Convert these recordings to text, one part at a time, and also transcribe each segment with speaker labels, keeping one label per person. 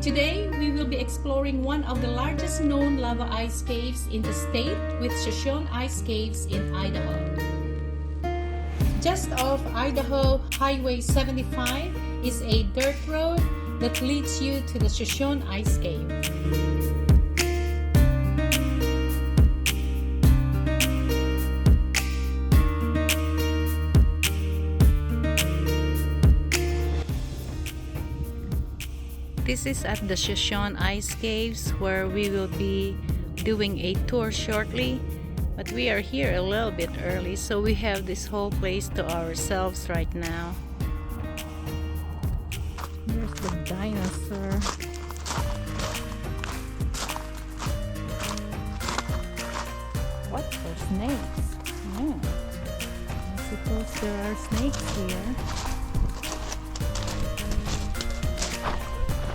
Speaker 1: Today, we will be exploring one of the largest known lava ice caves in the state with Shoshone Ice Caves in Idaho. Just off Idaho Highway 75 is a dirt road that leads you to the Shoshone Ice Cave. This is at the Shoshone Ice Caves where we will be doing a tour shortly, but we are here a little bit early, so we have this whole place to ourselves right now. Here's the dinosaur. What for snakes? Oh, I suppose there are snakes here.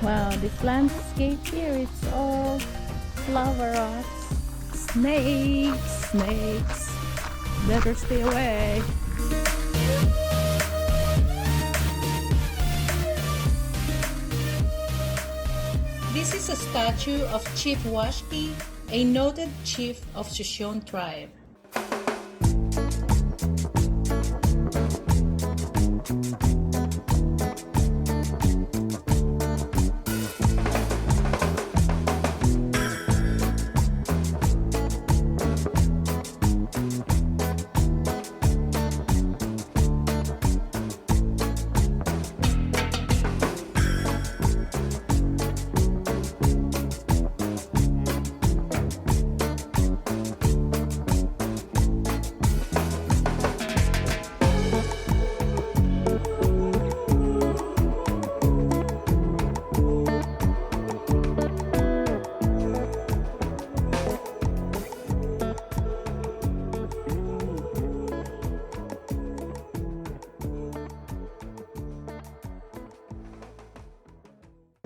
Speaker 1: Wow, this landscape here, it's all lava rocks. Snakes, snakes. Better stay away. This is a statue of Chief Washki, a noted chief of Shoshone tribe.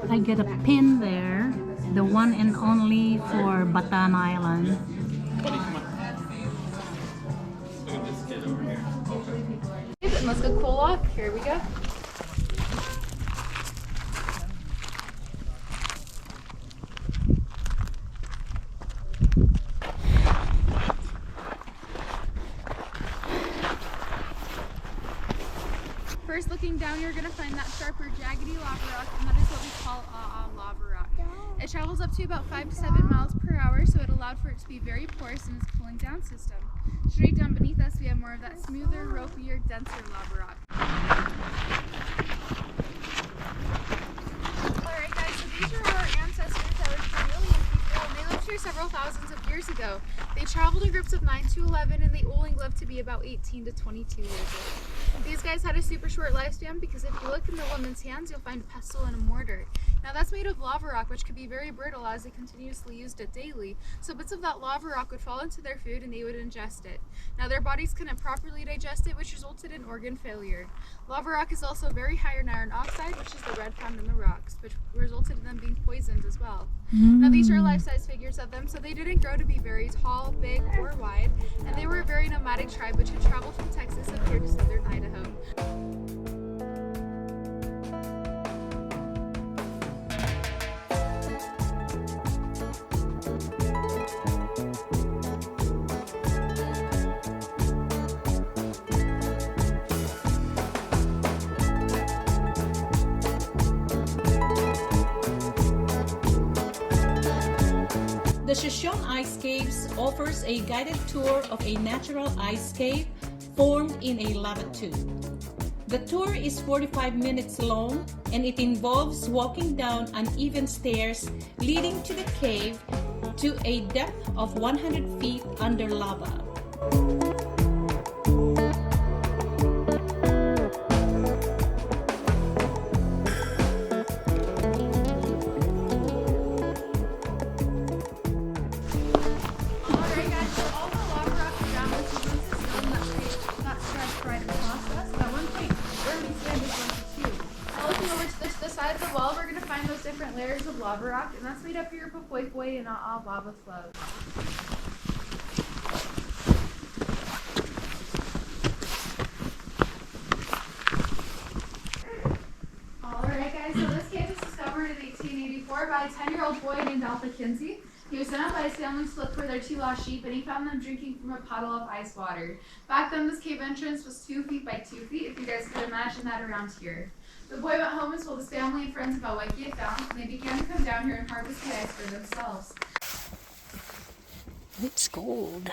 Speaker 1: I get a pin there, the one and only for Batan Island.
Speaker 2: Let's go cool off. Here we go. First, looking down, you're going to find that sharp or jaggedy lava rock, and that is what we call lava rock. It travels up to about 5 to 7 miles per hour, so it allowed for it to be very porous in its cooling down system. Straight down beneath us, we have more of that smoother, ropier, denser lava rock. Alright guys, so these are our ancestors that were chameleon people, and they lived here several thousands of years ago. They traveled in groups of 9 to 11, and they only lived to be about 18 to 22 years old. These guys had a super short lifespan because if you look in the woman's hands, you'll find a pestle and a mortar. Now that's made of lava rock, which could be very brittle as they continuously used it daily. So bits of that lava rock would fall into their food and they would ingest it. Now their bodies couldn't properly digest it, which resulted in organ failure. Lava rock is also very high in iron oxide, which is the red found in the rocks, which resulted in them being poisoned as well. Now these are life-size figures of them, so they didn't grow to be very tall, big, or wide, and they were a very nomadic tribe which had traveled from Texas up here to southern Idaho.
Speaker 1: The Shoshone Ice Caves offers a guided tour of a natural ice cave formed in a lava tube. The tour is 45 minutes long and it involves walking down uneven stairs leading to the cave to a depth of 100 feet under lava.
Speaker 2: Side of the wall, we're going to find those different layers of lava rock, and that's made up of your Papoikoi and all lava flows. Alright guys, so this cave was discovered in 1884 before by a 10-year-old boy named Alpha Kinsey. He was sent out by his family to look for their 2 lost sheep, and he found them drinking from a puddle of ice water. Back then, this cave entrance was 2 feet by 2 feet, if you guys could imagine that around here. The boy went home and told his family and friends about what he had found, and they began to come down here and harvest the ice for themselves.
Speaker 3: It's cold.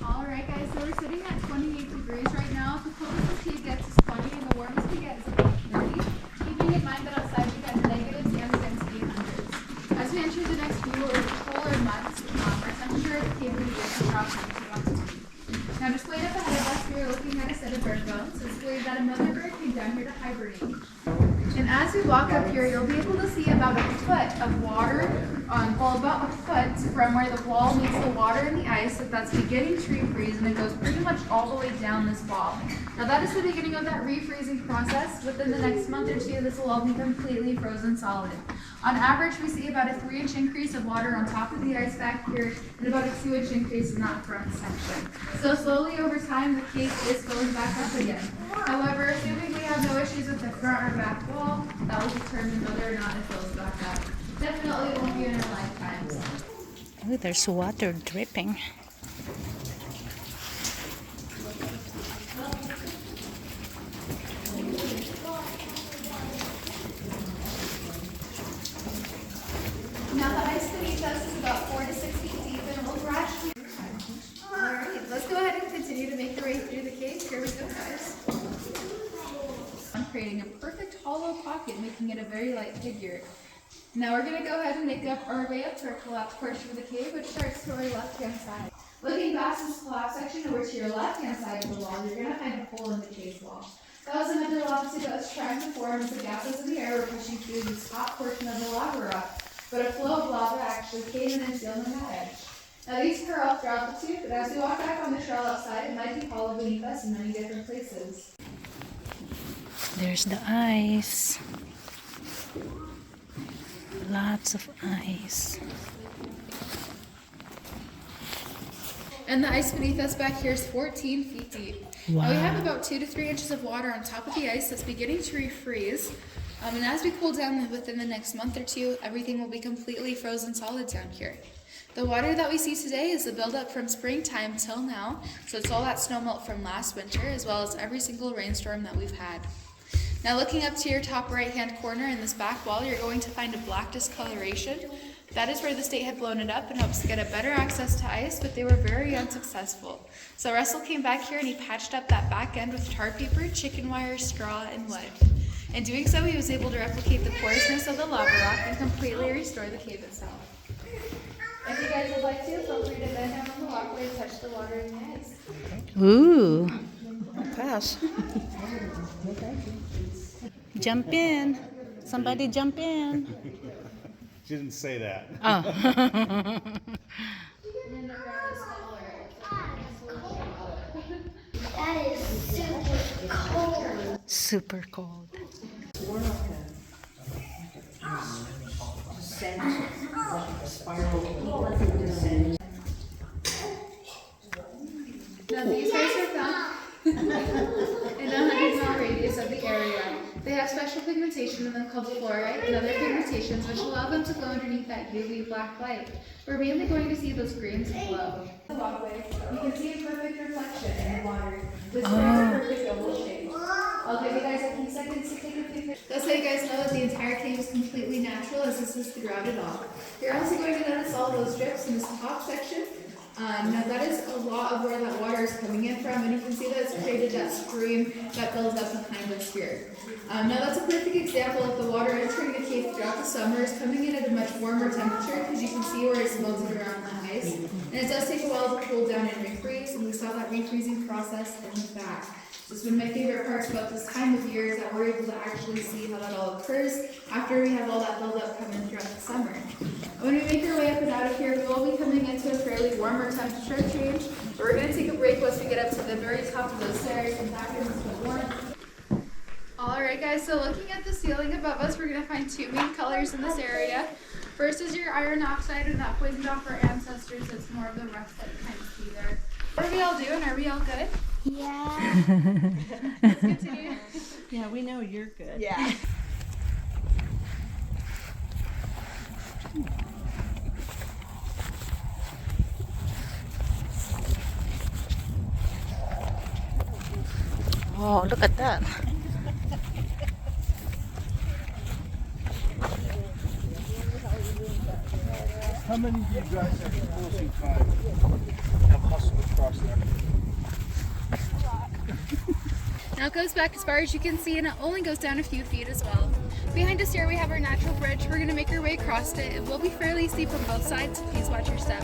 Speaker 2: Alright guys, so we're sitting at 28 degrees right now. The coldest this cave gets is 20 and the warmest we get is about 30. Keeping in mind that outside we get negatives and against 800s. As we enter the next few cooler months, our temperature at the cave will be approximately about 20. Now displayed up ahead of us, we are looking at a set of bird bones. It's believed that a mother bird came down here to hibernate. And as we walk up here, you'll be able to see about a foot of water, well, about a foot from where the wall meets the water and the ice, that's beginning to refreeze, and it goes pretty much all the way down this wall. Now that is the beginning of that refreezing process. Within the next month or two, this will all be completely frozen solid. On average, we see about a 3-inch increase of water on top of the ice back here, and about a 2-inch increase in that front section. So slowly over time, the cave is filling back up again. However, assuming we have no issues with the front or back wall, that will determine whether or not it fills back up. Definitely won't be in our lifetimes.
Speaker 3: Oh, there's water dripping.
Speaker 2: Now the ice beneath us is about 4 to 6 feet deep, and it will gradually... Alright, let's go ahead and continue to make the way through the cave. Here we go, guys. I'm creating a perfect hollow pocket, making it a very light figure. Now we're going to go ahead and make up our way up to our collapsed portion of the cave, which starts to our left-hand side. Looking past this collapsed section over to your left-hand side of the wall, you're going to find a hole in the cave wall. That was a mental obstacle that was trying to form as the gases in the air were pushing through the top portion of the lava rock, but a flow of lava actually came in and sealed in that edge. Now these curl up throughout the tube, but as we walk back on the trail outside, it might be hollow beneath us in many different places.
Speaker 3: There's the ice. Lots of ice.
Speaker 2: And the ice beneath us back here is 14 feet deep.
Speaker 3: Wow.
Speaker 2: Now we have about 2 to 3 inches of water on top of the ice that's beginning to refreeze. And as we cool down within the next month or two, everything will be completely frozen solid down here. The water that we see today is the buildup from springtime till now, so it's all that snowmelt from last winter, as well as every single rainstorm that we've had. Now looking up to your top right-hand corner in this back wall, you're going to find a black discoloration. That is where the state had blown it up in hopes to get a better access to ice, but they were very unsuccessful. So Russell came back here and he patched up that back end with tar paper, chicken wire, straw, and wood. In doing so, he was able to replicate the porousness of the lava rock and completely restore the cave itself. If you guys would like to, feel free to bend down on the walkway and touch the water in the ice.
Speaker 3: Ooh. I'll pass. Jump in. Somebody jump in.
Speaker 4: She didn't say that.
Speaker 3: Oh.
Speaker 5: That is super cold.
Speaker 3: Super cold.
Speaker 2: Now these guys are found in a 100-mile radius of the area. They have special pigmentation in them called fluorite and other pigmentations which allow them to glow underneath that UV black light. We're mainly going to see those grains of glow. The walkway, you can see a perfect reflection in the water. This is a perfect oval shape. I'll give you guys a few seconds to take a few pictures. That's how you guys know that the entire cave is completely natural, as this is grouted off. You're also going to notice all those drips in this top section. Now that is a lot of where that water is coming in from, and you can see that it's created that stream that builds up behind us here. Now that's a perfect example of the water entering the cave throughout the summer is coming in at a much warmer temperature, because you can see where it's melted around the ice. And it does take a while to cool down and refreeze, and we saw that refreezing process in the back. It's one of my favorite parts about this time of year is that we're able to actually see how that all occurs after we have all that buildup come in throughout the summer. When we make our way up and out of here, we will be coming into a fairly warmer temperature change. But we're going to take a break once we get up to the very top of those stairs and back into the warmth. Alright guys, so looking at the ceiling above us, we're going to find 2 main colors in this area. First is your iron oxide, and that poisoned off our ancestors. It's more of the rust that you kind of see there. What are we all doing? Are we all good?
Speaker 5: Yeah.
Speaker 2: Let's continue.
Speaker 3: Yeah, we know you're good.
Speaker 6: Yeah.
Speaker 3: Oh, look at that.
Speaker 4: How many of you guys are closing time have hustled across there?
Speaker 2: Now it goes back as far as you can see, and it only goes down a few feet as well. Behind us here we have our natural bridge. We're going to make our way across it. It will be fairly steep on both sides, so please watch your step.